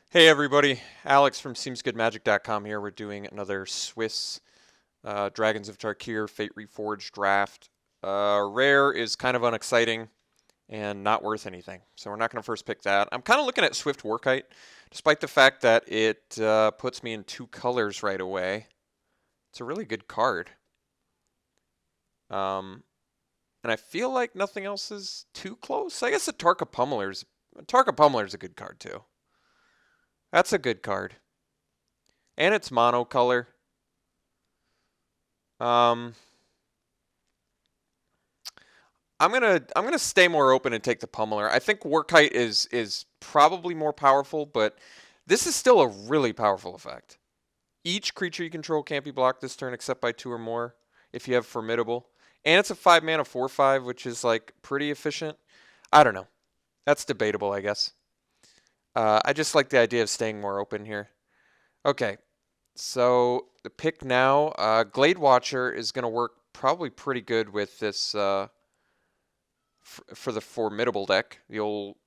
Hey everybody, Alex from SeemsGoodMagic.com here. We're doing another Swiss Dragons of Tarkir Fate Reforged draft. Rare is kind of unexciting and not worth anything, so we're not going to first pick that. I'm kind of looking at Swift Workite, despite the fact that it puts me in two colors right away. It's a really good card. Um, and I feel like nothing else is too close. I guess a Tarka Pummeler's a good card too. That's a good card. And it's monocolor. Um, I'm gonna stay more open and take the pummeler. I think Workite is probably more powerful, but this is still a really powerful effect. Each creature you control can't be blocked this turn except by two or more if you have Formidable. And it's a 5 mana 4/5, which is like pretty efficient. I don't know. That's debatable, I guess. I just like the idea of staying more open here. Okay, so the pick now, Glade Watcher is gonna work probably pretty good with this for the Formidable deck, the old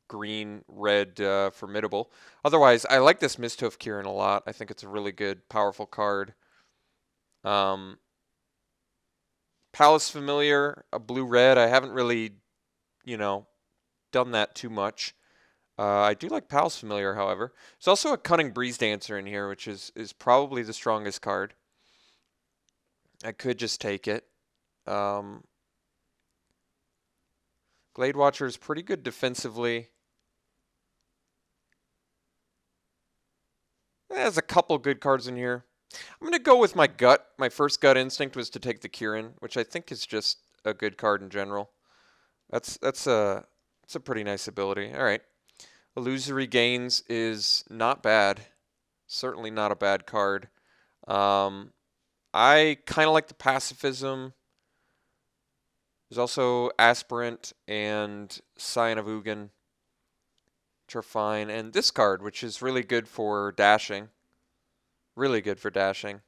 green red Formidable. Otherwise, I like this Misthoof Kieran a lot. I think it's a really good, powerful card. Um, Palace Familiar, a blue red. I haven't really, you know, done that too much. I do like Palace Familiar, however. There's also a Cunning Breeze Dancer in here, which is probably the strongest card. I could just take it. Um, Glade Watcher is pretty good defensively. There's a couple good cards in here. I'm gonna go with my gut. My first gut instinct was to take the Kieran, which I think is just a good card in general. That's a pretty nice ability. All right, Illusory Gains is not bad. Certainly not a bad card. Um, I kind of like the pacifism. There's also Aspirant and Scion of Ugin, which are fine, and this card, which is really good for dashing. Really good for dashing.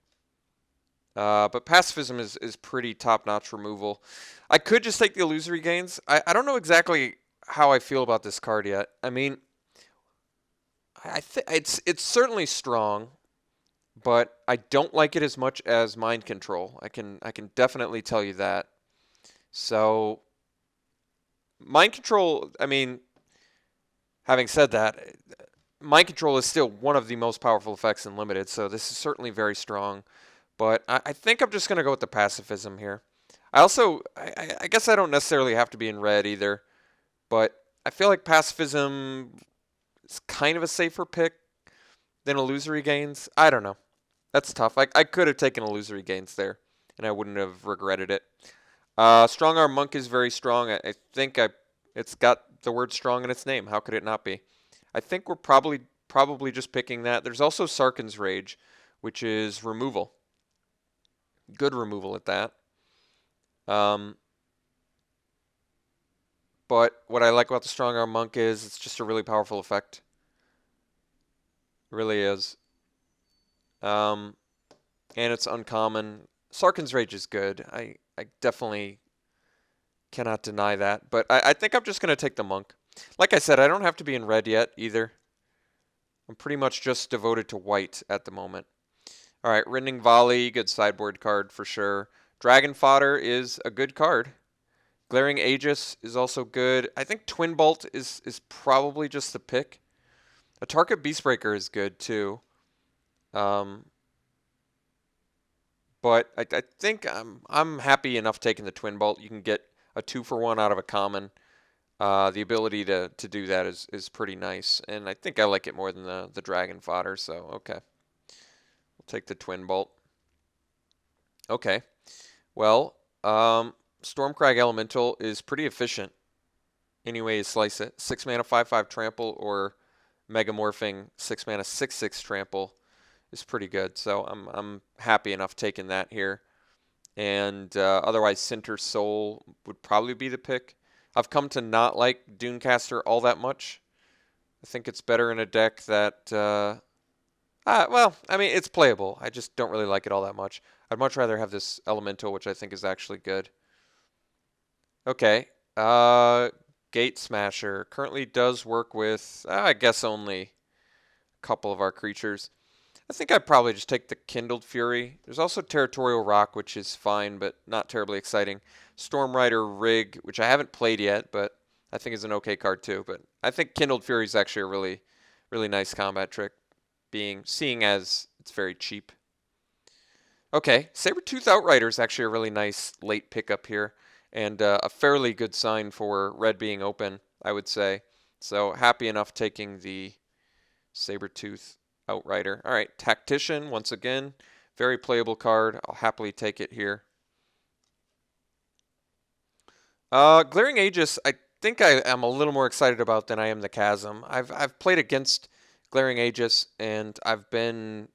But pacifism is pretty top-notch removal. I could just take the illusory gains. I don't know exactly how I feel about this card yet. I mean, I think it's certainly strong, but I don't like it as much as mind control. I can definitely tell you that. So mind control. I mean, having said that, mind control is still one of the most powerful effects in limited. So this is certainly very strong. But I think I'm just gonna go with the pacifism here. I guess I don't necessarily have to be in red either, but I feel like pacifism is kind of a safer pick than illusory gains. I don't know. That's tough. I could have taken illusory gains there, and I wouldn't have regretted it. Strong Arm Monk is very strong. I think it's got the word strong in its name. How could it not be? I think we're probably just picking that. There's also Sarkhan's Rage, which is removal. Good removal at that. Um, but what I like about the Strong Arm Monk is it's just a really powerful effect. It really is. Um, and it's uncommon. Sarkhan's Rage is good. I definitely cannot deny that. But I think I'm just going to take the Monk. Like I said, I don't have to be in red yet either. I'm pretty much just devoted to white at the moment. All right, Rending Volley, good sideboard card for sure. Dragon Fodder is a good card. Glaring Aegis is also good. I think Twin Bolt is probably just the pick. A Target Beastbreaker is good too. Um, but I think I'm happy enough taking the Twin Bolt. You can get a 2-for-1 out of a common. The ability to do that is pretty nice, and I think I like it more than the Dragon Fodder. So okay, we'll take the Twin Bolt. Okay, well, Stormcrag Elemental is pretty efficient. Any way you slice it, 6 mana 5/5 trample or Megamorphing 6 mana 6/6 trample is pretty good. So I'm happy enough taking that here. And otherwise, Sinter Soul would probably be the pick. I've come to not like Dunecaster all that much. I think it's better in a deck that, well, I mean, it's playable. I just don't really like it all that much. I'd much rather have this Elemental, which I think is actually good. Okay. Gate Smasher currently does work with, I guess, only a couple of our creatures. I think I'd probably just take the Kindled Fury. There's also Territorial Rock, which is fine, but not terribly exciting. Storm Rider Rig, which I haven't played yet, but I think is an okay card too. But I think Kindled Fury is actually a really, really nice combat trick, seeing as it's very cheap. Okay, Sabertooth Outrider is actually a really nice late pickup here, and a fairly good sign for red being open, I would say. So happy enough taking the Sabertooth Outrider. All right, Tactician, once again, very playable card. I'll happily take it here. Glaring Aegis, I think I am a little more excited about than I am the Chasm. I've played against Glaring Aegis, and I've been,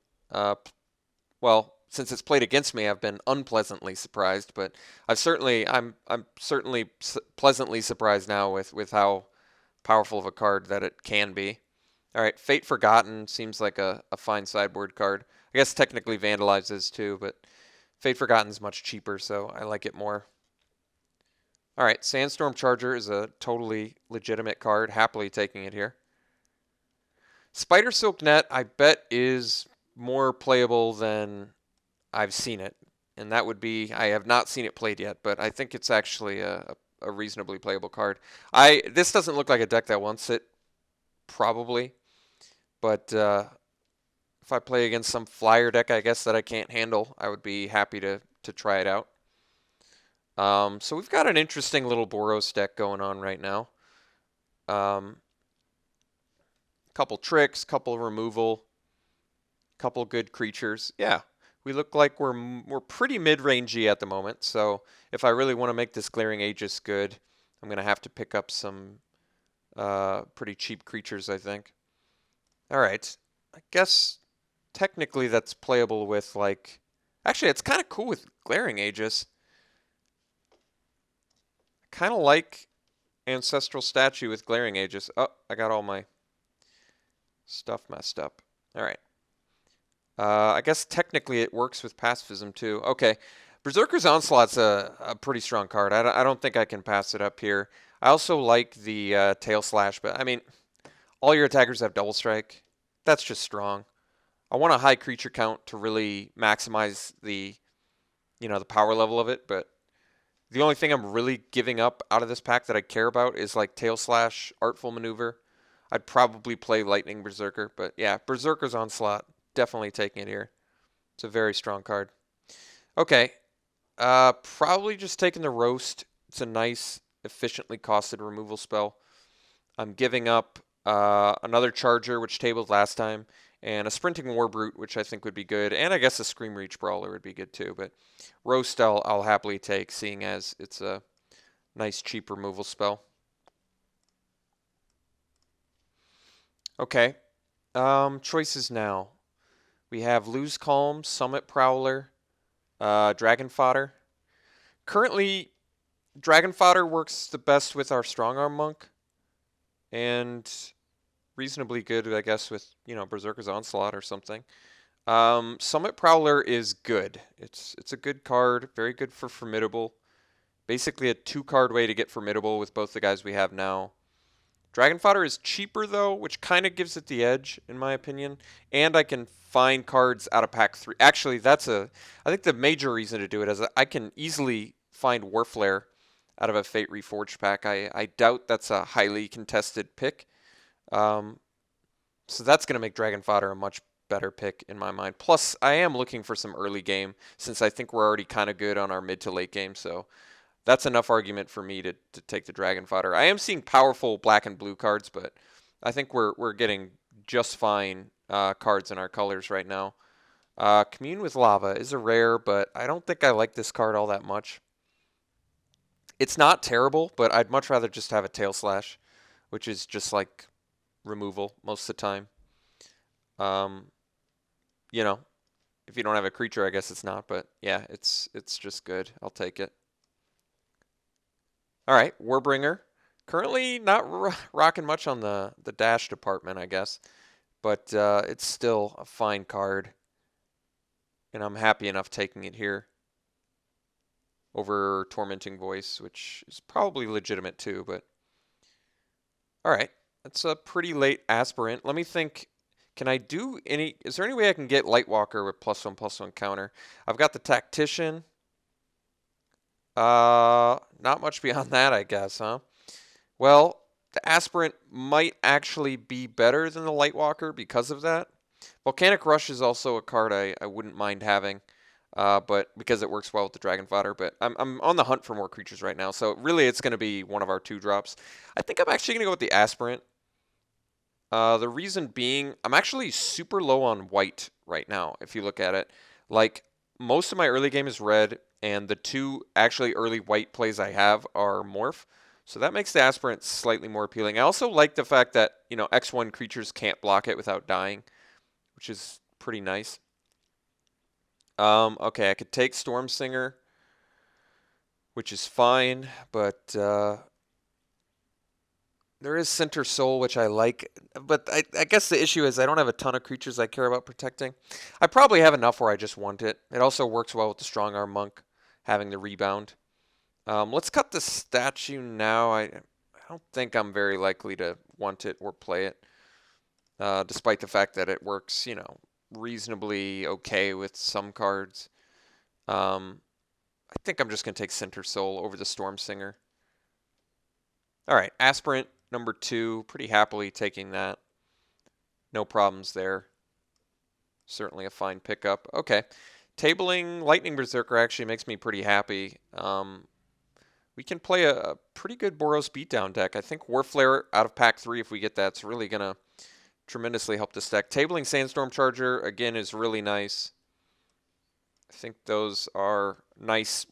well, since it's played against me, I've been unpleasantly surprised. But I'm certainly pleasantly surprised now with how powerful of a card that it can be. All right, Fate Forgotten seems like a fine sideboard card. I guess technically Vandalizes too, but Fate Forgotten is much cheaper, so I like it more. All right, Sandstorm Charger is a totally legitimate card. Happily taking it here. Spider Silk Net, I bet, is more playable than I've seen it. And that would be, I have not seen it played yet, but I think it's actually a reasonably playable card. This doesn't look like a deck that wants it, probably. But if I play against some flyer deck, I guess, that I can't handle, I would be happy to try it out. So we've got an interesting little Boros deck going on right now. Couple tricks, couple removal, couple good creatures. Yeah, we look like we're pretty mid-rangey at the moment. So if I really want to make this Glaring Aegis good, I'm going to have to pick up some pretty cheap creatures, I think. All right, I guess technically that's playable with, like, actually it's kind of cool with Glaring Aegis. I kind of like Ancestral Statue with Glaring Aegis. Oh, I got all my stuff messed up. All right. I guess technically it works with pacifism too. Okay. Berserker's Onslaught's a pretty strong card. I don't think I can pass it up here. I also like the Tail Slash, but I mean, all your attackers have Double Strike. That's just strong. I want a high creature count to really maximize the power level of it, but the only thing I'm really giving up out of this pack that I care about is like Tail Slash, Artful Maneuver. I'd probably play Lightning Berserker, but yeah, Berserker's Onslaught, definitely taking it here. It's a very strong card. Okay, probably just taking the Roast. It's a nice, efficiently costed removal spell. I'm giving up another Charger, which tabled last time, and a Sprinting Warbrute, which I think would be good, and I guess a Scream Reach Brawler would be good too, but Roast I'll happily take, seeing as it's a nice, cheap removal spell. Okay, choices now. We have Lose Calm, Summit Prowler, Dragon Fodder. Currently, Dragon Fodder works the best with our Strong Arm Monk, and reasonably good, I guess, with Berserker's Onslaught or something. Summit Prowler is good. It's a good card, very good for Formidable. Basically a 2-card way to get Formidable with both the guys we have now. Dragon Fodder is cheaper though, which kind of gives it the edge in my opinion. And I can find cards out of pack 3. Actually, I think the major reason to do it is I can easily find Warflare out of a Fate Reforged pack. I doubt that's a highly contested pick. So that's going to make Dragon Fodder a much better pick in my mind. Plus, I am looking for some early game since I think we're already kind of good on our mid to late game. So that's enough argument for me to take the Dragon Fodder. I am seeing powerful black and blue cards, but I think we're getting just fine cards in our colors right now. Commune with Lava is a rare, but I don't think I like this card all that much. It's not terrible, but I'd much rather just have a Tail Slash, which is just like removal most of the time. If you don't have a creature, I guess it's not, but yeah, it's just good. I'll take it. All right, Warbringer. Currently not rocking much on the dash department, I guess, but it's still a fine card, and I'm happy enough taking it here over Tormenting Voice, which is probably legitimate too, but all right. That's a pretty late aspirant. Let me think. Can I do any? Is there any way I can get Lightwalker with +1/+1 counter? I've got the Tactician. Not much beyond that, I guess, huh? Well, the Aspirant might actually be better than the Lightwalker because of that. Volcanic Rush is also a card I wouldn't mind having, but because it works well with the Dragon Fodder. But I'm on the hunt for more creatures right now, so really it's going to be one of our 2-drops. I think I'm actually going to go with the Aspirant. The reason being, I'm actually super low on white right now, if you look at it. Like, most of my early game is red, and the 2 actually early white plays I have are Morph. So that makes the Aspirant slightly more appealing. I also like the fact that, X1 creatures can't block it without dying, which is pretty nice. Okay, I could take Storm Singer, which is fine, but there is Center Soul, which I like, but I guess the issue is I don't have a ton of creatures I care about protecting. I probably have enough where I just want it. It also works well with the Strong Arm Monk, having the rebound. Let's cut the statue now. I don't think I'm very likely to want it or play it, despite the fact that it works, reasonably okay with some cards. I think I'm just going to take Center Soul over the Storm Singer. All right, Aspirant number 2, pretty happily taking that. No problems there. Certainly a fine pickup. Okay, tabling Lightning Berserker actually makes me pretty happy. We can play a pretty good Boros beatdown deck. I think Warflare out of pack 3, if we get that, is really going to tremendously help this deck. Tabling Sandstorm Charger, again, is really nice. I think those are nice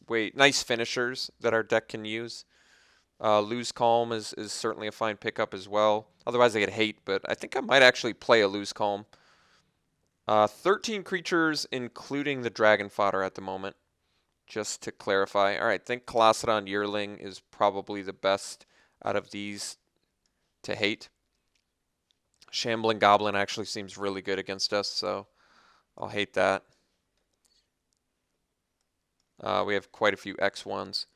finishers that our deck can use. Lose Calm is certainly a fine pickup as well. Otherwise, I get hate, but I think I might actually play a Lose Calm. 13 creatures, including the Dragon Fodder at the moment, just to clarify. All right, I think Colossadon Yearling is probably the best out of these to hate. Shambling Goblin actually seems really good against us, so I'll hate that. We have quite a few X1s.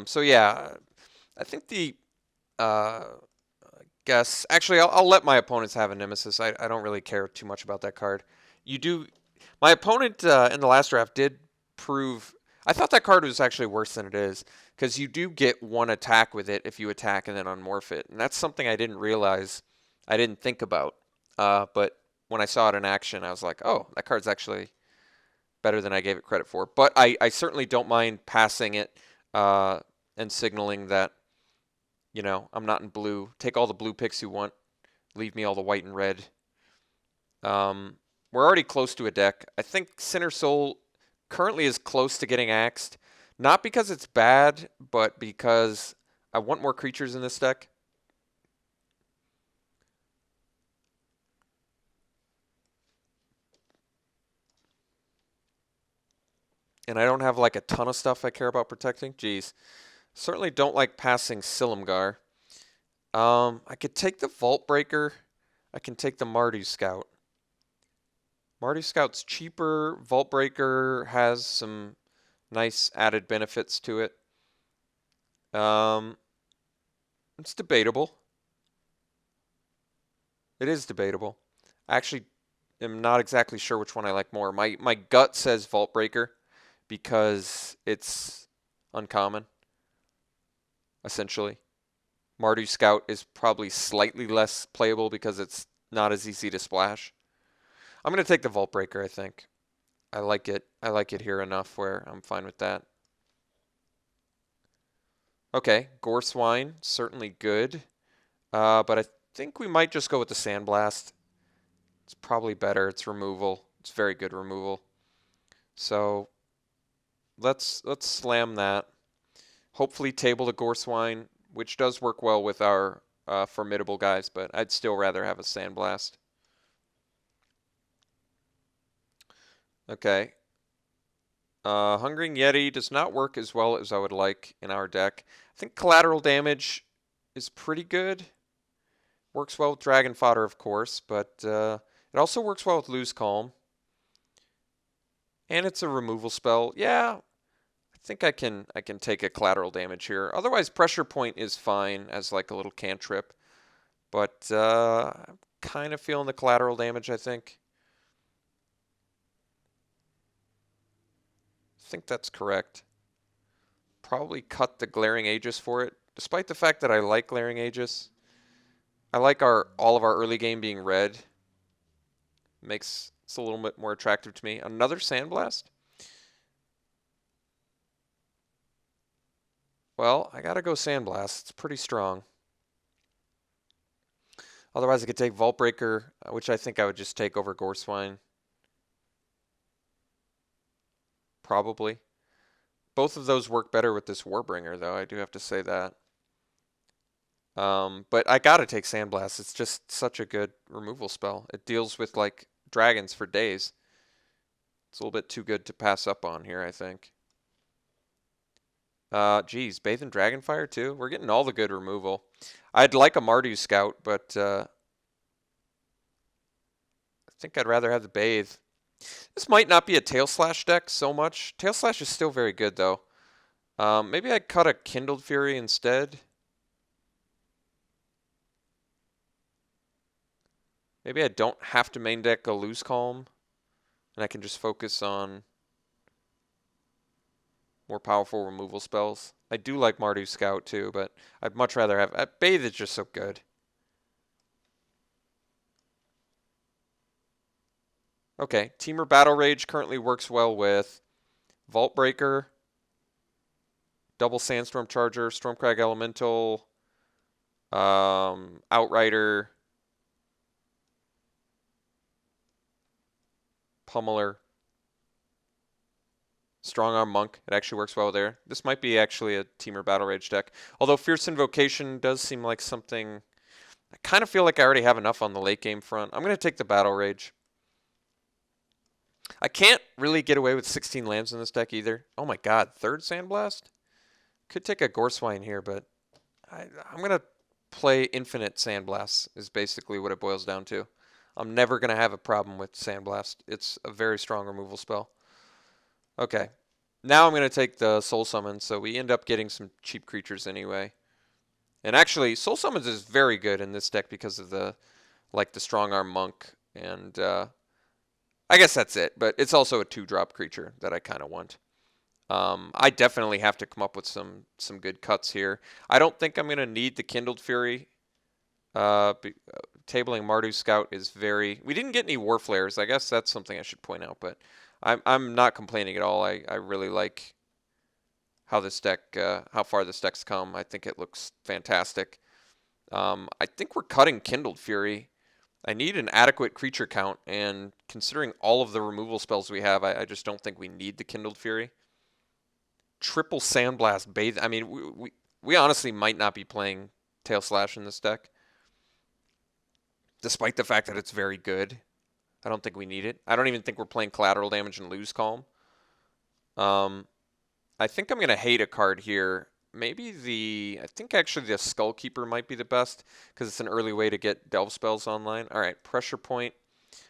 So yeah, I think guess actually I'll let my opponents have a Nemesis. I don't really care too much about that card. My opponent in the last draft did prove. I thought that card was actually worse than it is because you do get 1 attack with it if you attack and then unmorph it, and that's something I didn't realize. I didn't think about, but when I saw it in action, I was like, oh, that card's actually better than I gave it credit for. But I certainly don't mind passing it and signaling that, I'm not in blue. Take all the blue picks you want. Leave me all the white and red. We're already close to a deck. I think Center Soul currently is close to getting axed. Not because it's bad, but because I want more creatures in this deck. And I don't have like a ton of stuff I care about protecting. Jeez. Certainly don't like passing Silumgar. I could take the Vault Breaker. I can take the Mardu Scout. Mardu Scout's cheaper. Vault Breaker has some nice added benefits to it. It's debatable. It is debatable. I actually am not exactly sure which one I like more. My gut says Vault Breaker because it's uncommon, essentially. Mardu Scout is probably slightly less playable because it's not as easy to splash. I'm going to take the Vault Breaker, I think. I like it. I like it here enough where I'm fine with that. Okay, Gore Swine, certainly good. But I think we might just go with the Sandblast. It's probably better. It's removal. It's very good removal. So let's slam that. Hopefully table the Gore Swine, which does work well with our formidable guys, but I'd still rather have a Sandblast. Okay. Hungering Yeti does not work as well as I would like in our deck. I think collateral damage is pretty good. Works well with Dragon Fodder, of course, but it also works well with Lose Calm. And it's a removal spell. Yeah, I think I can take a collateral damage here. Otherwise, Pressure Point is fine as like a little cantrip. But I'm kind of feeling the collateral damage, I think. I think that's correct. Probably cut the Glaring Aegis for it, despite the fact that I like Glaring Aegis. I like all of our early game being red. Makes it a little bit more attractive to me. Another Sandblast? Well, I gotta go Sandblast. It's pretty strong. Otherwise, I could take Vault Breaker, which I think I would just take over Goreswine. Probably. Both of those work better with this Warbringer, though. I do have to say that. But I gotta take Sandblast. It's just such a good removal spell. It deals with like dragons for days. It's a little bit too good to pass up on here, I think. Geez, Bathe in Dragonfire too? We're getting all the good removal. I'd like a Mardu Scout, but I think I'd rather have the Bathe. This might not be a Tail Slash deck so much. Tail Slash is still very good, though. Maybe I'd cut a Kindled Fury instead. Maybe I don't have to main deck a Lose Calm, and I can just focus on more powerful removal spells. I do like Mardu Scout too, but I'd much rather have... Bathe is just so good. Okay, Temur Battle Rage currently works well with Vault Breaker, double Sandstorm Charger, Stormcrag Elemental, Outrider, Pummeler, Strong Arm Monk. It actually works well there. This might be actually a Temur Battle Rage deck. Although Fierce Invocation does seem like something... I kind of feel like I already have enough on the late game front. I'm going to take the Battle Rage. I can't really get away with 16 lands in this deck either. Oh my god, third Sandblast? Could take a Goreswine here, but I'm going to play infinite Sandblasts is basically what it boils down to. I'm never going to have a problem with Sandblast. It's a very strong removal spell. Okay, now I'm going to take the Soul Summon, so we end up getting some cheap creatures anyway. And actually, Soul Summons is very good in this deck because of the Strong Arm Monk, and I guess that's it, but it's also a 2-drop creature that I kind of want. I definitely have to come up with some good cuts here. I don't think I'm going to need the Kindled Fury. Tabling Mardu Scout is very... We didn't get any War Flares. I guess that's something I should point out, but I'm not complaining at all. I really like how this deck, how far this deck's come. I think it looks fantastic. I think we're cutting Kindled Fury. I need an adequate creature count, and considering all of the removal spells we have, I just don't think we need the Kindled Fury. Triple Sandblast Bathe. I mean, we honestly might not be playing Tail Slash in this deck, despite the fact that it's very good. I don't think we need it. I don't even think we're playing Collateral Damage and Lose Calm. I think I'm going to hate a card here. Maybe I think actually the Skullkeeper might be the best, because it's an early way to get Delve spells online. All right, Pressure Point.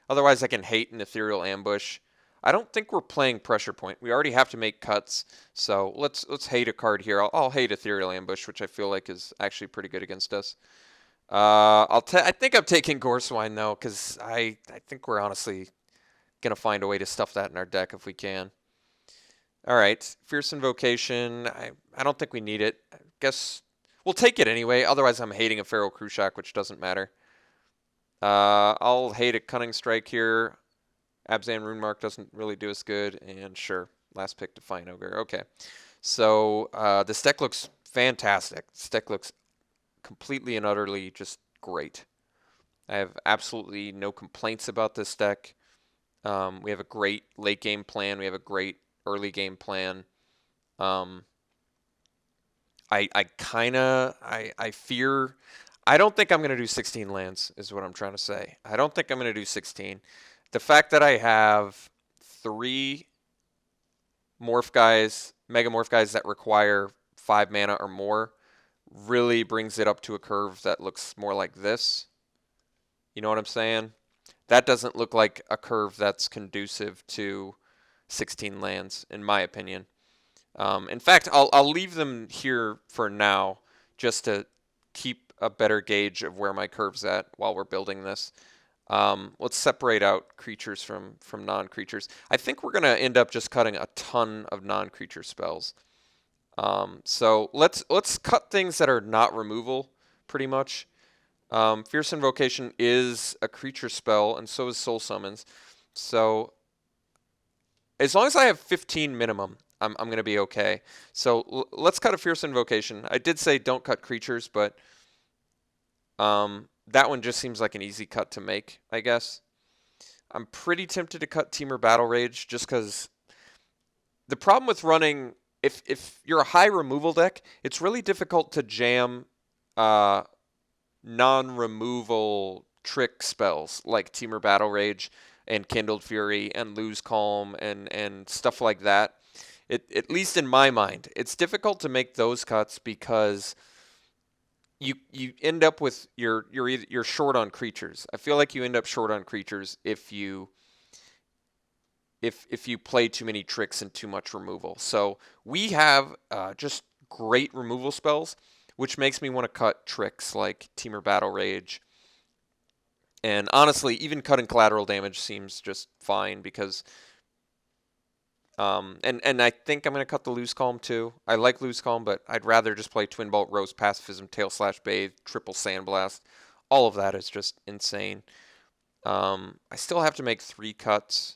Otherwise, I can hate an Ethereal Ambush. I don't think we're playing Pressure Point. We already have to make cuts, so let's hate a card here. I'll hate Ethereal Ambush, which I feel like is actually pretty good against us. I think I'm taking Goreswine though, because I think we're honestly gonna find a way to stuff that in our deck if we can. All right, Fierce Invocation. I don't think we need it. I guess we'll take it anyway. Otherwise, I'm hating a Feral Krushak, which doesn't matter. I'll hate a Cunning Strike here. Abzan Runemark doesn't really do us good, and sure, last pick Defiant Ogre. Okay, so this deck looks fantastic. This deck looks completely and utterly just great. I have absolutely no complaints about this deck. We have a great late game plan. We have a great early game plan. I fear... I don't think I'm going to do 16 lands, is what I'm trying to say. I don't think I'm going to do 16. The fact that I have 3 Morph guys, Mega Morph guys that require 5 mana or more, really brings it up to a curve that looks more like this. You know what I'm saying? That doesn't look like a curve that's conducive to 16 lands, in my opinion. In fact, I'll leave them here for now, just to keep a better gauge of where my curve's at while we're building this. Let's separate out creatures from non-creatures. I think we're going to end up just cutting a ton of non-creature spells. So let's cut things that are not removal, pretty much. Fierce Invocation is a creature spell, and so is Soul Summons. So as long as I have 15 minimum, I'm going to be okay. So let's cut a Fierce Invocation. I did say don't cut creatures, but that one just seems like an easy cut to make, I guess. I'm pretty tempted to cut Temur Battle Rage just because the problem with running, if you're a high removal deck, it's really difficult to jam non-removal trick spells like Temur Battle Rage and Kindled Fury and Lose Calm and stuff like that. At least in my mind, it's difficult to make those cuts because you end up with you're short on creatures. I feel like you end up short on creatures if you play too many tricks and too much removal. So we have just great removal spells, which makes me want to cut tricks like Temur Battle Rage. And honestly, even cutting collateral damage seems just fine because and I think I'm going to cut the Lose Calm too. I like Lose Calm, but I'd rather just play Twin Bolt, Rose Pacifism, Tail Slash Bathe, Triple Sandblast. All of that is just insane. I still have to make 3 cuts.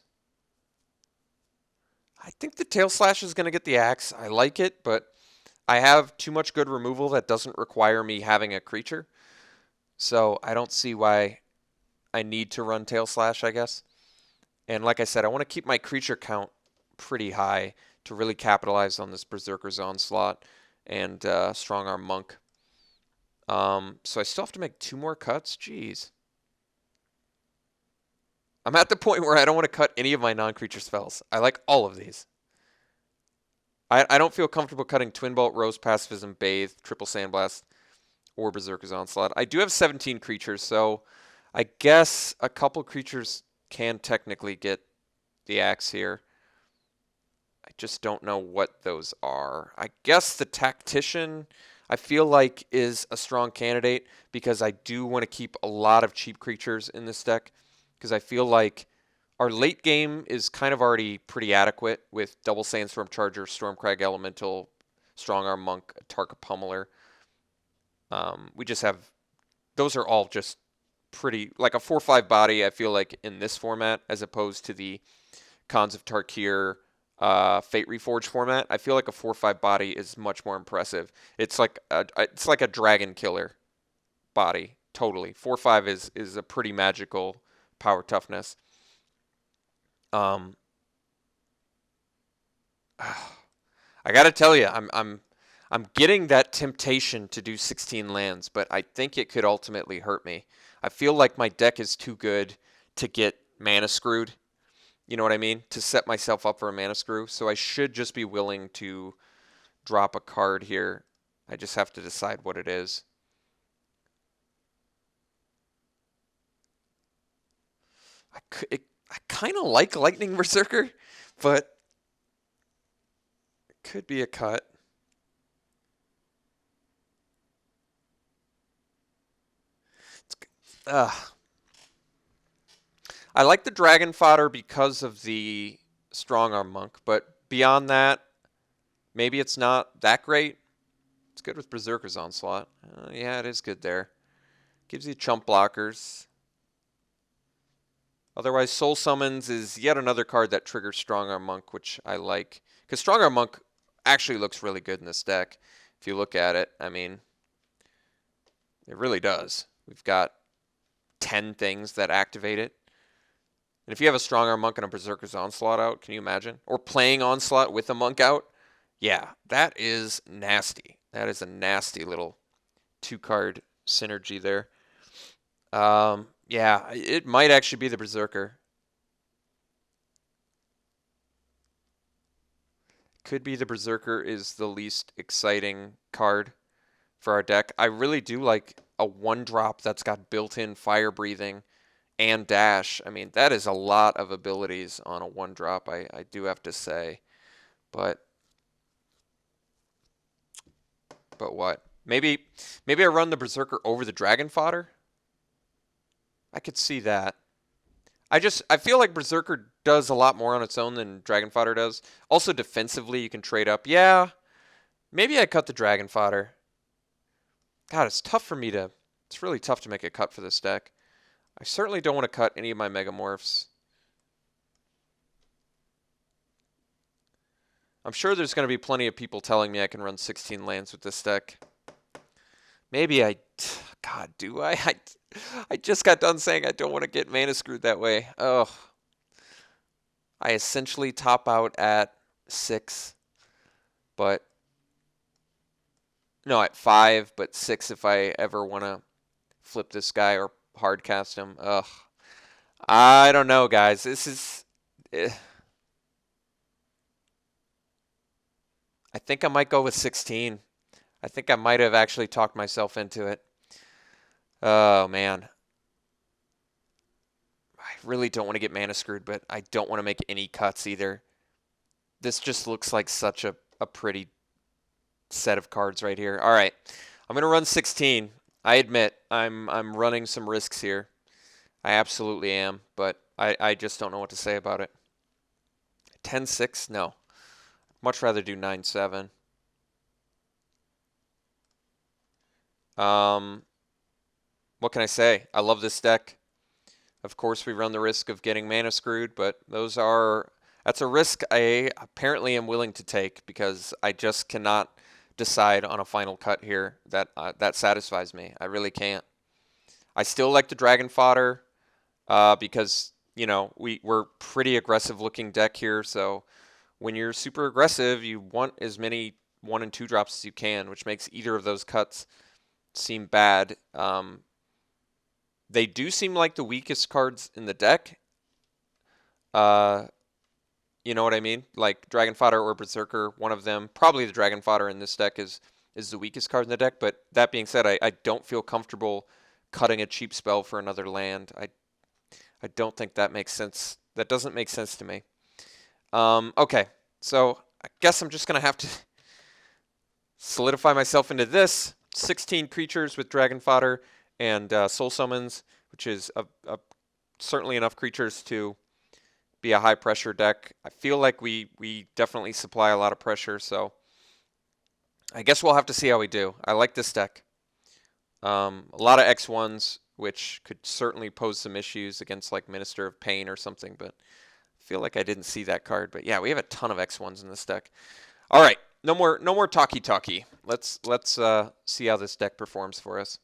I think the Tail Slash is going to get the axe. I like it, but I have too much good removal that doesn't require me having a creature. So I don't see why I need to run Tail Slash, I guess. And like I said, I want to keep my creature count pretty high to really capitalize on this Berserker's Onslaught and Strong Arm Monk. So I still have to make 2 more cuts? Jeez. I'm at the point where I don't want to cut any of my non-creature spells. I like all of these. I don't feel comfortable cutting Twin Bolt, Rose Pacifism, Bathe, Triple Sandblast, or Berserker's Onslaught. I do have 17 creatures, so I guess a couple creatures can technically get the axe here. I just don't know what those are. I guess the Tactician, I feel like, is a strong candidate because I do want to keep a lot of cheap creatures in this deck because I feel like our late game is kind of already pretty adequate with Double Sandstorm Charger, Stormcrag Elemental, Strong Arm Monk, Tarkir Pummeler. We just have, those are all just pretty, like a 4/5 body, I feel like, in this format, as opposed to the Cons of Tarkir, Fate Reforged format. I feel like a 4/5 body is much more impressive. It's like a dragon killer body, totally. 4/5 is a pretty magical power toughness. I gotta tell you, I'm getting that temptation to do 16 lands, but I think it could ultimately hurt me. I feel like my deck is too good to get mana screwed. You know what I mean? To set myself up for a mana screw. So I should just be willing to drop a card here. I just have to decide what it is. I kind of like Lightning Berserker, but it could be a cut. I like the Dragon Fodder because of the Strong Arm Monk, but beyond that, maybe it's not that great. It's good with Berserker's Onslaught. Yeah, it is good there. Gives you chump blockers. Otherwise, Soul Summons is yet another card that triggers Strong Arm Monk, which I like. Because Strong Arm Monk actually looks really good in this deck. If you look at it, I mean, it really does. We've got 10 things that activate it. And if you have a Strong Arm Monk and a Berserker's Onslaught out, can you imagine? Or playing Onslaught with a Monk out? Yeah, that is nasty. That is a nasty little 2-card synergy there. Yeah, it might actually be the Berserker. Could be the Berserker is the least exciting card for our deck. I really do like a 1-drop that's got built-in fire breathing and dash. I mean, that is a lot of abilities on a 1-drop, I do have to say. But what? Maybe maybe I run the Berserker over the Dragon Fodder. I could see that. I feel like Berserker does a lot more on its own than Dragon Fodder does. Also defensively, you can trade up. Yeah, maybe I cut the Dragon Fodder. God, it's really tough to make a cut for this deck. I certainly don't want to cut any of my Megamorphs. I'm sure there's going to be plenty of people telling me I can run 16 lands with this deck. Maybe God, do I? I just got done saying I don't want to get mana screwed that way. Oh, I essentially top out at 6, but no, at 5, but 6 if I ever want to flip this guy or hard cast him. Ugh, I don't know, guys. This is. I think I might go with 16. I think I might have actually talked myself into it. Oh, man. I really don't want to get mana screwed, but I don't want to make any cuts either. This just looks like such a pretty set of cards right here. All right. I'm going to run 16. I admit I'm running some risks here. I absolutely am, but I just don't know what to say about it. 10-6? No. Much rather do 9-7. What can I say? I love this deck. Of course, we run the risk of getting mana screwed, but that's a risk I apparently am willing to take because I just cannot decide on a final cut here that satisfies me. I really can't. I still like the Dragon Fodder because, you know, we're pretty aggressive looking deck here, so when you're super aggressive, you want as many 1 and 2 drops as you can, which makes either of those cuts seem bad. They do seem like the weakest cards in the deck. You know what I mean? Like Dragon Fodder or Berserker, one of them. Probably the Dragon Fodder in this deck is the weakest card in the deck. But that being said, I don't feel comfortable cutting a cheap spell for another land. I don't think that makes sense. That doesn't make sense to me. Okay, so I guess I'm just going to have to solidify myself into this. 16 creatures with Dragon Fodder and Soul Summons, which is certainly enough creatures to be a high pressure deck. I feel like we definitely supply a lot of pressure, so I guess we'll have to see how we do. I like this deck. A lot of X1s, which could certainly pose some issues against like Minister of Pain or something, but I feel like I didn't see that card. But yeah, we have a ton of X1s in this deck. All right, no more talky. Let's see how this deck performs for us.